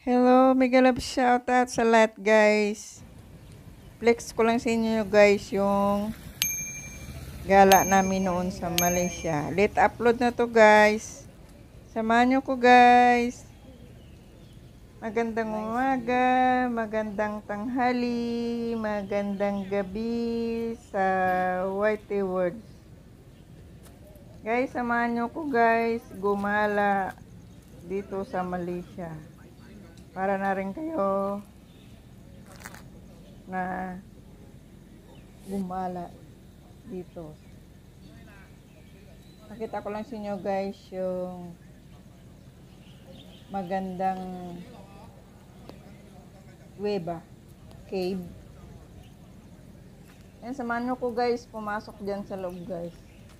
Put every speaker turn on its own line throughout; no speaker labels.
Hello, mega love shoutout sa lahat guys. Flex ko lang sa inyo guys yung gala namin noon sa Malaysia. Late upload na to guys. Samahan nyo ko guys. Magandang umaga, magandang tanghali, magandang gabi sa Whitey World. Guys, samahan nyo ko guys gumala dito sa Malaysia. Para na rin kayo na gumala dito. Nakita ko lang sa inyo guys yung magandang Weba Cave. Yan, samahan nyo ko guys, pumasok dyan sa loob guys.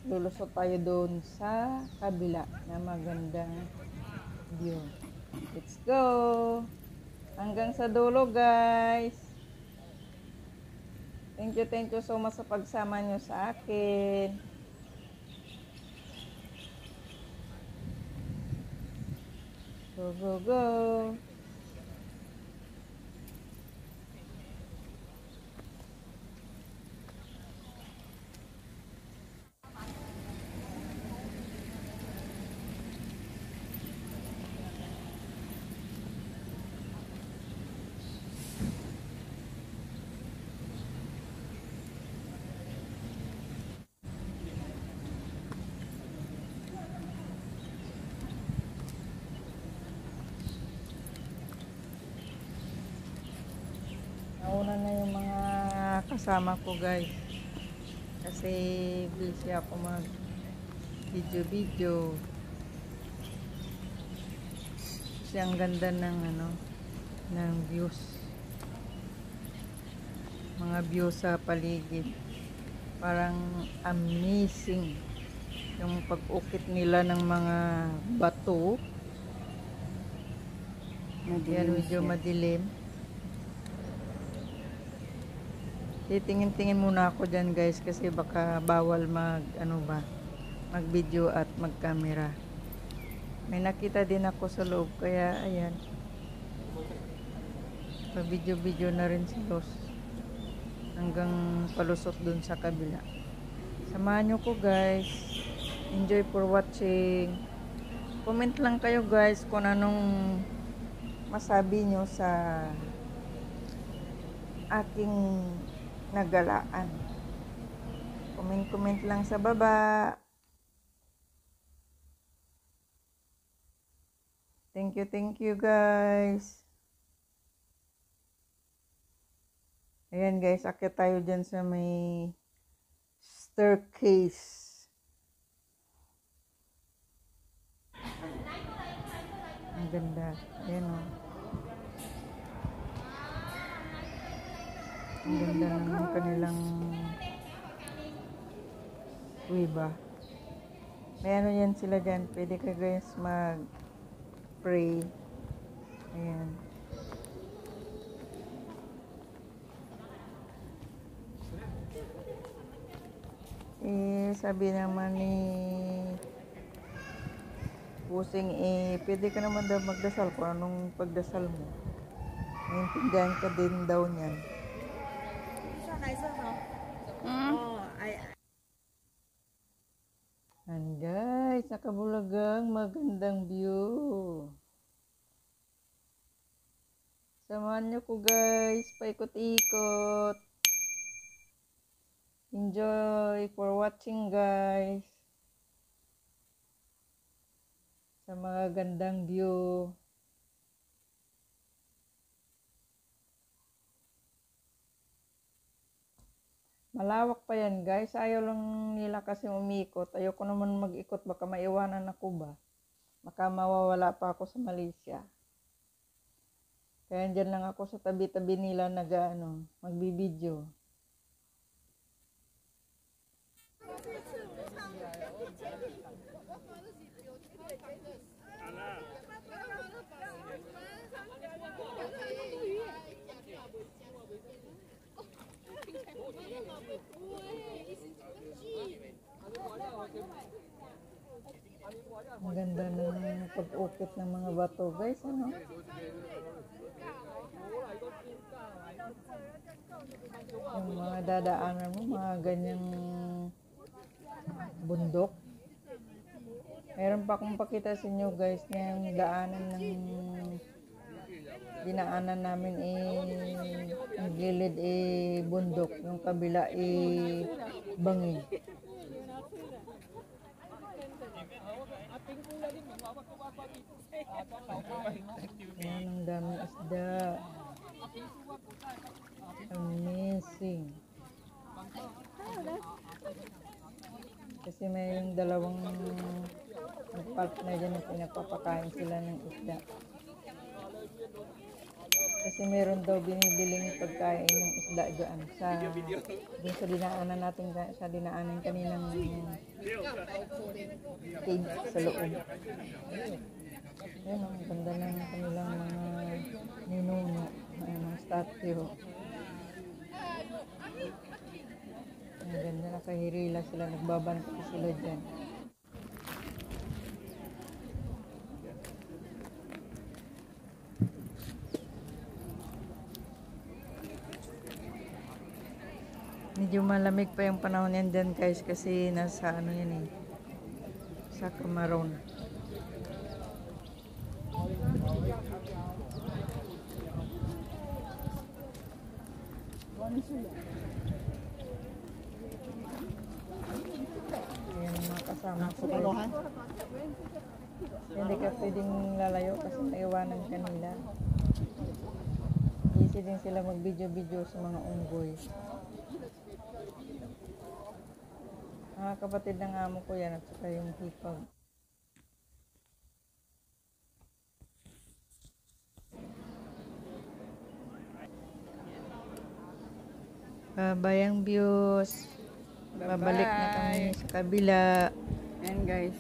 Lulusot tayo doon sa kabila na magandang view. Let's go! Hanggang sa dulo guys. Thank you so much sa pagsama nyo sa akin. Go, go, go! Nauna na yung mga kasama ko guys. Kasi busy ako mag video. Kasi ang ganda ng ng views. Mga views sa paligid. Parang amazing. Yung pag-ukit nila ng mga bato. Yan, medyo madilim. Titingin-tingin muna ako dyan guys kasi baka bawal mag video at mag camera. May nakita din ako sa loob kaya ayan, pa video na rin si Los hanggang palusot dun sa kabila. Samahan nyo ko guys, enjoy for watching. Comment lang kayo guys kung anong masabi nyo sa aking nagalaan. Comment lang sa baba. Thank you guys. Ayan guys, akit tayo dyan sa may staircase. Ang ganda. Ayan o. Ang ganda ng kanilang Weba. May ano yan sila dyan. Pwede ka guys mag-pray. Ayan. Sabi naman ni Pusing, pwede ka naman daw magdasal kung anong pagdasal mo. Naiintindihan ka din daw niyan. And guys, nakabulagang magandang view. Samahan nyo ko guys, paikot-ikot. Enjoy for watching guys. Sa mga gandang view. Malawak pa yan guys. Ayaw lang nila kasi umikot. Ayoko naman mag-ikot. Baka maiwanan ako ba. Baka mawawala pa ako sa Malaysia. Kaya dyan lang ako sa tabi-tabi nila magbibideo. Ang ganda ng pag-ukit ng mga bato guys, ano? Yung mga dadaanan mo, mga ganyang bundok. Meron pa akong pakita sa inyo guys na yung daanan ng dinaanan namin ang gilid bundok, yung kabila bangin. Yan, ang daming isda. Amazing. Kasi may yung dalawang partner dyan na pinagpapakain sila ng isda. Kasi meron daw binibiling pagkain ng isda dyan dun sa dinaanan natin, sa dinaanan kaninang cave sa loob. Ayun, ang ganda ng kanilang mga ninuno, mga statue. Ang ganda, nakahirila sila, nagbabantay sila dyan. Medyo malamig pa yung panahon yan dyan guys, kasi nasa ano yan sa Cameroon. Ayan ang mga kasama ko guys. Hindi ka pwedeng lalayo kasi naiwanan kanila. Easy din sila mag video sa mga unggoy. Mga kapatid ng amo ko yan at saka yung hipag. Bayang views. Babalik na kami sa kabila.
Ayan guys.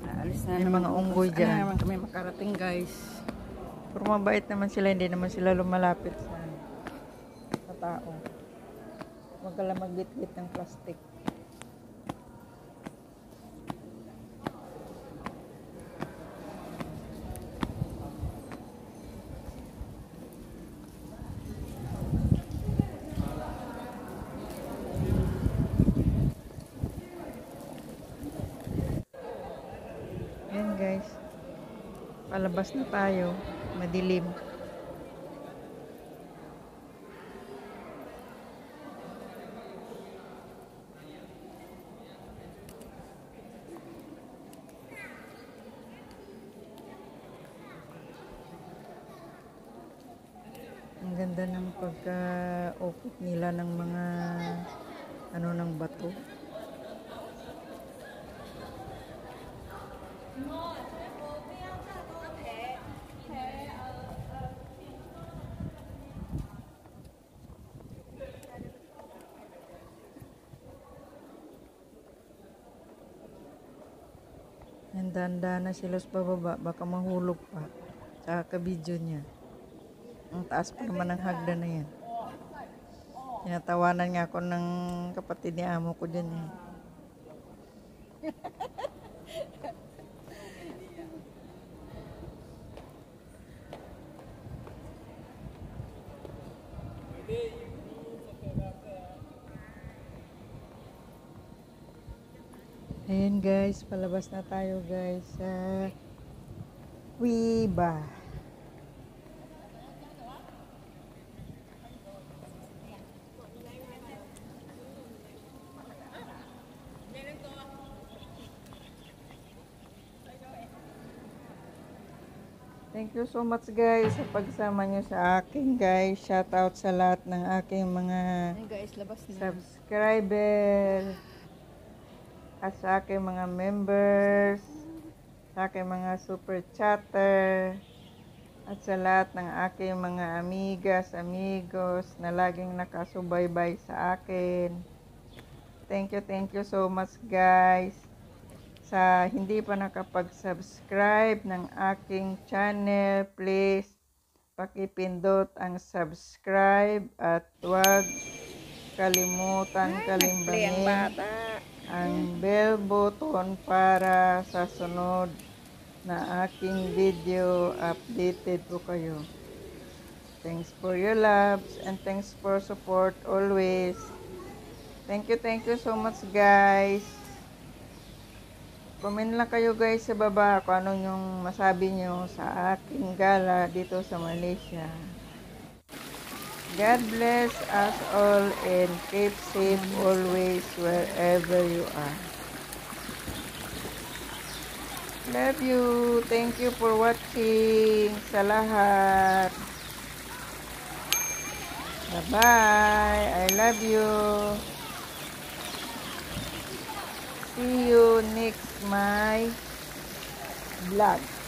Naalis na
yung mga unggoy dyan.
Ano naman kami makarating guys.
Pero mabait naman sila, hindi naman sila lumalapit sa tao. Huwag ka lang magbitbit ng plastic. Ayan guys, palabas na tayo, madilim. Ang ganda ng pagka-ukit nila ng mga ng bato. Handa na sila sa bababa, baka mahulog pa sa kabidyo niya. Ang taas pa naman ng hagdan na yan. Tinatawanan nga ako ng kapatid ni amo ko dyan eh. Ayan guys, palabas na tayo guys sa Wiba. Thank you so much guys sa pagsama nyo sa akin guys. Shout out sa lahat ng aking mga
guys, labas na.
Subscriber at sa aking mga members, sa aking mga super chatter, at sa lahat ng aking mga amigas, amigos na laging nakasubaybay sa akin. Thank you so much guys. Sa hindi pa nakapag-subscribe ng aking channel, please pakipindot ang subscribe at huwag kalimutan kalimbanin ang bell button para sa sunod na aking video updated po kayo. Thanks for your loves and thanks for support always. Thank you so much guys. Comment lang kayo guys sa baba kung ano yung masabi nyo sa aking gala dito sa Malaysia. God bless us all and keep safe always wherever you are. Love you. Thank you for watching sa lahat. Bye-bye. I love you. See you next my vlog.